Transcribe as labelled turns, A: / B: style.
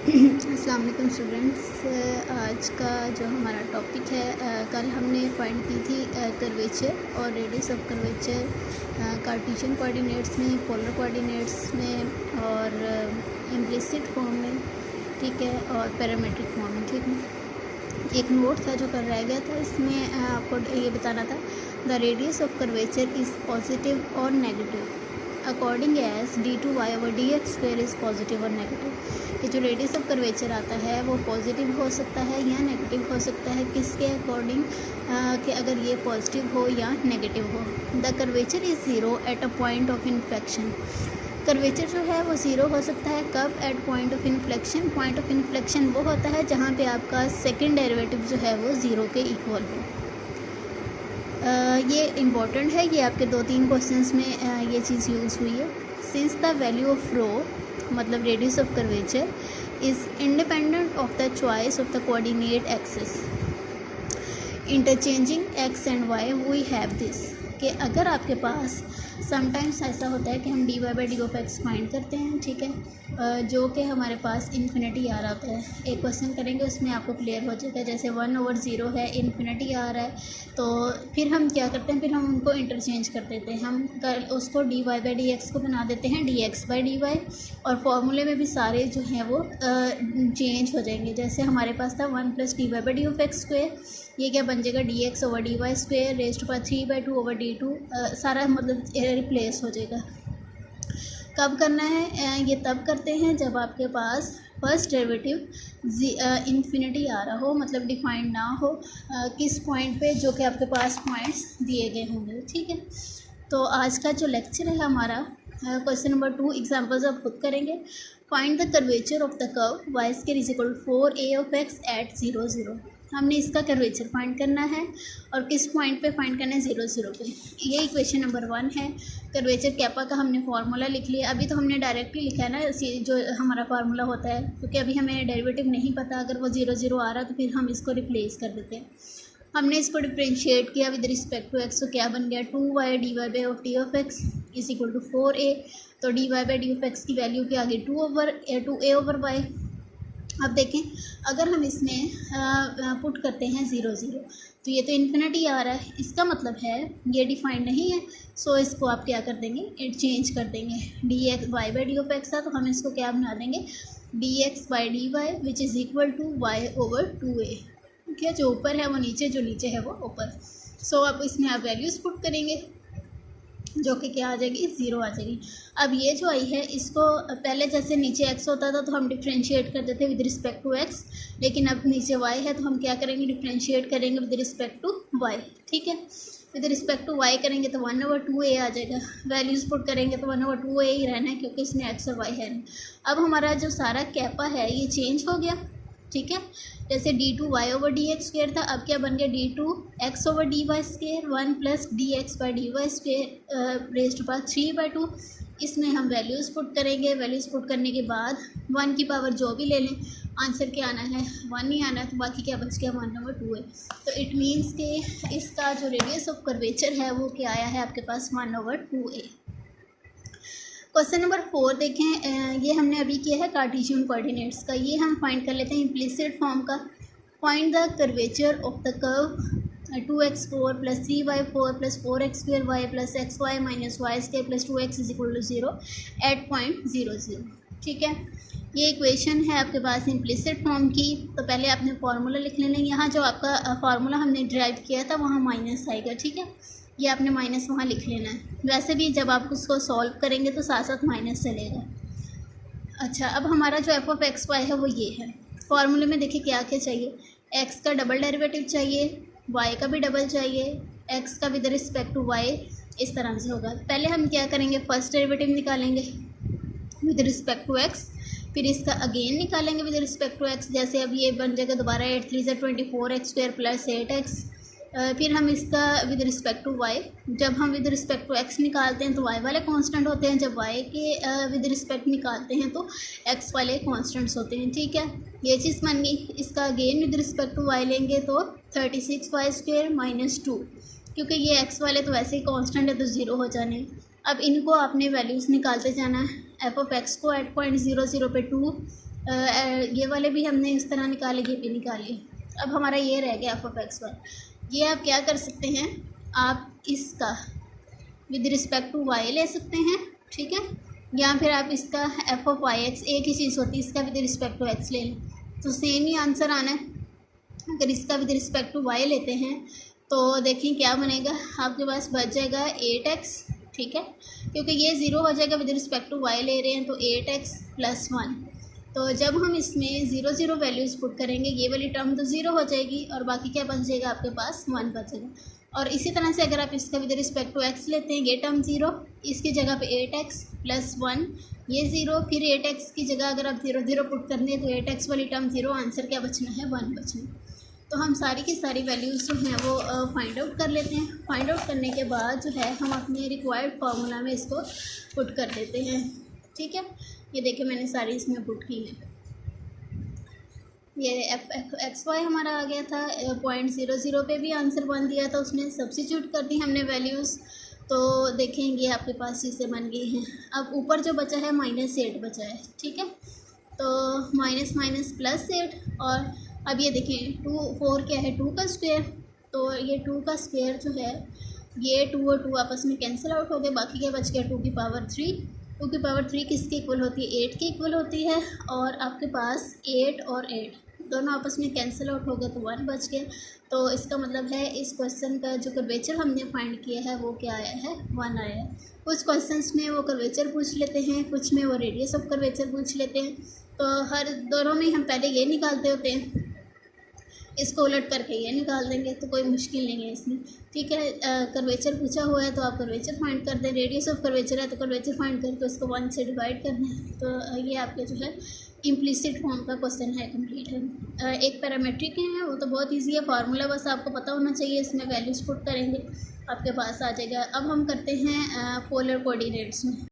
A: अस्सलाम वालेकुम स्टूडेंट्स। आज का जो हमारा टॉपिक है, कल हमने फाइंड की थी कर्वेचर और radius of curvature Cartesian coordinates में, पोलर कोऑर्डिनेट्स में और इम्प्लिसिट फॉर्म में, ठीक है, और पैरामीट्रिक फॉर्म में, ठीक है। एक नोट था जो कर रह गया था, इसमें आपको ये बताना था the radius of curvature is positive और negative according as d/dx square is positive और नेगेटिव। ये जो रेडियस ऑफ कर्वेचर आता है वो पॉजिटिव हो सकता है या नेगेटिव हो सकता है, किसके अकॉर्डिंग कि अगर ये पॉजिटिव हो या नेगेटिव हो। The curvature is zero at a point of inflection. Curvature जो है वो ज़ीरो हो सकता है कब? At point of inflection. Point of inflection वो होता है जहाँ पे आपका सेकेंड डेरिवेटिव जो है वो ज़ीरो के इक्वल हो। ये इम्पॉर्टेंट है, ये आपके 2-3 क्वेश्चंस में ये चीज़ यूज़ हुई है। Since the value of rho मतलब radius of curvature is independent of the choice of the coordinate axis interchanging x and y we have this, कि अगर आपके पास समटाइम्स ऐसा होता है कि हम dy/d(x) फाइंड करते हैं, ठीक है, जो कि हमारे पास इन्फिनिटी आ रहा होता है। एक क्वेश्चन करेंगे उसमें आपको क्लियर हो जाएगा, जैसे 1/0 है, इन्फिनिटी आ रहा है, तो फिर हम क्या करते हैं, फिर हम उनको इंटरचेंज कर देते हैं। हम उसको dy/dx को बना देते हैं dx/dy और फॉर्मूले में भी सारे जो हैं वो चेंज हो जाएंगे। जैसे हमारे पास था 1 + dy/dx², ये क्या बन जाएगा dx/dy² raised to power 3/2/d2, सारा मतलब रिप्लेस हो जाएगा। कब करना है? ये तब करते हैं जब आपके पास फर्स्ट डेरिवेटिव इन्फिनिटी आ रहा हो, मतलब डिफाइंड ना हो किस पॉइंट पे, जो कि आपके पास पॉइंट्स दिए गए होंगे, ठीक है। तो आज का जो लेक्चर है हमारा, क्वेश्चन नंबर 2 एग्जांपल्स आप खुद करेंगे। Find the curvature of the curve y² = 4a of x at 0 0। हमने इसका कर्वेचर फाइंड करना है और किस पॉइंट पे फाइंड करना है? 0 0 पे। ये इक्वेशन नंबर 1 है। कर्वेचर कैपा का हमने फार्मूला लिख लिया। अभी तो हमने डायरेक्टली लिखा है ना, जो हमारा फार्मूला होता है, क्योंकि अभी हमें डेरिवेटिव नहीं पता। अगर वो 0 0 आ रहा तो फिर हम इसको रिप्लेस कर देते हैं। हमने इसको डिफ्रेंशिएट किया विद रिस्पेक्ट टू एक्स, तो क्या बन गया? 2y dy/t(x) = 4a। तो dy/d(x) की वैल्यू के आगे 2a/y। अब देखें, अगर हम इसमें पुट करते हैं 0 0, तो ये तो इन्फिनिटी आ रहा है, इसका मतलब है ये डिफाइंड नहीं है। सो इसको आप क्या कर देंगे? चेंज कर देंगे। y/dx था तो हम इसको क्या बना देंगे? dx/dy which is equal to y/2a। ठीक है, जो ऊपर है वो नीचे, जो नीचे है वो ऊपर। सो अब इसमें आप वैल्यूज़ पुट करेंगे, जो कि क्या आ जाएगी? 0 आ जाएगी। अब ये जो आई है, इसको पहले जैसे नीचे x होता था तो हम डिफ्रेंशिएट कर देते विद रिस्पेक्ट टू x, लेकिन अब नीचे y है तो हम क्या करेंगे? डिफ्रेंशिएट करेंगे विद रिस्पेक्ट टू y, ठीक है। विद रिस्पेक्ट टू y करेंगे तो 1/2a आ जाएगा। वैल्यूज़ पुट करेंगे तो 1/2a ही रहना है, क्योंकि इसमें x और y है नहीं। अब हमारा जो सारा कैपा है ये चेंज हो गया, ठीक है। जैसे d2y/dx² था, अब क्या बन गया? d2x/dy² 1 + dx/dy² raised to power 3/2। इसमें हम वैल्यूज़ पुट करेंगे। वैल्यूज़ पुट करने के बाद 1 की पावर जो भी ले लें, आंसर क्या आना है? 1 ही आना है, तो बाकी क्या बच गया? 1/2a। तो इट मीन्स कि इसका जो रेडियस ऑफ कर्वेचर है वो क्या आया है आपके पास? 1/2a। क्वेश्चन नंबर 4 देखें, ये हमने अभी किया है कार्टेशियन कोऑर्डिनेट्स का। ये हम फाइंड कर लेते हैं इम्प्लिसिट फॉर्म का। Find the curvature of the curve 2x4 + 3y4 + 4x² y + xy - y² + 2x = 0 eight point 0 0, ठीक है। ये इक्वेशन है आपके पास इम्प्लिसिट फॉर्म की। तो पहले आपने फार्मूला लिख लेना। यहाँ जो आपका फार्मूला हमने ड्राइव किया था वहाँ माइनस आएगा, ठीक है। ये आपने माइनस वहाँ लिख लेना है। वैसे भी जब आप उसको सॉल्व करेंगे तो साथ साथ माइनस चलेगा। अच्छा, अब हमारा जो f(x, y) है वो ये है। फार्मूले में देखिए क्या क्या चाहिए? x का डबल डेरिवेटिव चाहिए, y का भी डबल चाहिए, x का विद रिस्पेक्ट टू y, इस तरह से होगा। पहले हम क्या करेंगे? फर्स्ट डेरिवेटिव निकालेंगे विद रिस्पेक्ट टू x, फिर इसका अगेन निकालेंगे विद रिस्पेक्ट टू x। जैसे अब ये बन जाएगा दोबारा 8 3 24x² + 8x। फिर हम इसका विद रिस्पेक्ट टू y, जब हम विद रिस्पेक्ट टू x निकालते हैं तो y वाले कांस्टेंट होते हैं, जब y के विद रिस्पेक्ट निकालते हैं तो x वाले कांस्टेंट्स होते हैं, ठीक है। ये चीज़ बन गई। इसका again with respect to y लेंगे तो 36y² - 2, क्योंकि ये x वाले तो वैसे ही कांस्टेंट है तो 0 हो जाने। अब इनको आपने वैल्यूज़ निकालते जाना है। f(x) को एट पॉइंट 0 0 पे 2, ये वाले भी हमने इस तरह निकाले, ये भी निकालिए। अब हमारा ये रह गया f(x1). ये आप क्या कर सकते हैं, आप इसका विद रिस्पेक्ट टू y ले सकते हैं, ठीक है, या फिर आप इसका f(yx) एक ही चीज़ होती है, इसका विद रिस्पेक्ट टू x ले लें तो सेम ही आंसर आना है। अगर इसका विद रिस्पेक्ट टू y लेते हैं तो देखें क्या बनेगा, आपके पास बच जाएगा 8x, ठीक है, क्योंकि ये 0 हो जाएगा, विद रिस्पेक्ट टू y ले रहे हैं तो 8x + 1। तो जब हम इसमें 0 0 वैल्यूज़ पुट करेंगे ये वाली टर्म तो 0 हो जाएगी और बाकी क्या बच जाएगा, आपके पास 1 बचेगा। और इसी तरह से अगर आप इसका विद रिस्पेक्ट टू x लेते हैं, ये टर्म 0, इसकी जगह पे 8x + 1, ये 0, फिर 8x की जगह अगर आप 0 0 पुट कर दें तो 8x वाली टर्म 0, आंसर क्या बचना है, 1 बचना है। तो हम सारी की सारी वैल्यूज़ जो हैं वो फाइंड आउट कर लेते हैं। फाइंड आउट करने के बाद जो है हम अपने रिक्वायर्ड फार्मूला में इसको पुट कर देते हैं, ठीक है। ये देखिए मैंने सारी इसमें पुट की है। ये f(x, y) हमारा आ गया था, 0.00 पे भी आंसर 1 दिया था, उसमें सब्स्टिट्यूट कर दी हमने वैल्यूज़, तो देखेंगे आपके पास चीज़ें बन गई हैं। अब ऊपर जो बचा है -8 बचा है, ठीक है, तो माइनस माइनस +8, और अब ये देखिए 2 4 क्या है, 2 का स्क्वायर, तो ये 2 का स्क्वायर जो है ये 2 और 2 आपस में कैंसिल आउट हो गए, बाकी क्या बच गया 2 की पावर 3। 2 की पावर 3 किसके इक्वल होती है, 8 के इक्वल होती है, और आपके पास 8 और 8 दोनों आपस में कैंसिल आउट हो गए तो 1 बच गया। तो इसका मतलब है इस क्वेश्चन का जो कर्वेचर हमने फाइंड किया है वो क्या आया है, 1 आया है। कुछ क्वेश्चंस में वो कर्वेचर पूछ लेते हैं, कुछ में वो रेडियस ऑफ कर्वेचर पूछ लेते हैं, तो हर दोनों में हम पहले ये निकालते होते हैं, इसको उलट करके ये निकाल देंगे, तो कोई मुश्किल नहीं है इसमें, ठीक है। कर्वेचर पूछा हुआ है तो आप कर्वेचर फाइंड कर दें, रेडियस ऑफ कर्वेचर है तो कर्वेचर फाइंड करके तो उसको 1 से डिवाइड करना है। तो ये आपके जो है इम्प्लिसिट फॉर्म का क्वेश्चन है, कंप्लीट है। एक पैरामेट्रिक है वो तो बहुत इजी है, फार्मूला बस आपको पता होना चाहिए, इसमें वैल्यूज पुट करेंगे आपके पास आ जाएगा। अब हम करते हैं पोलर कोऑर्डिनेट्स में।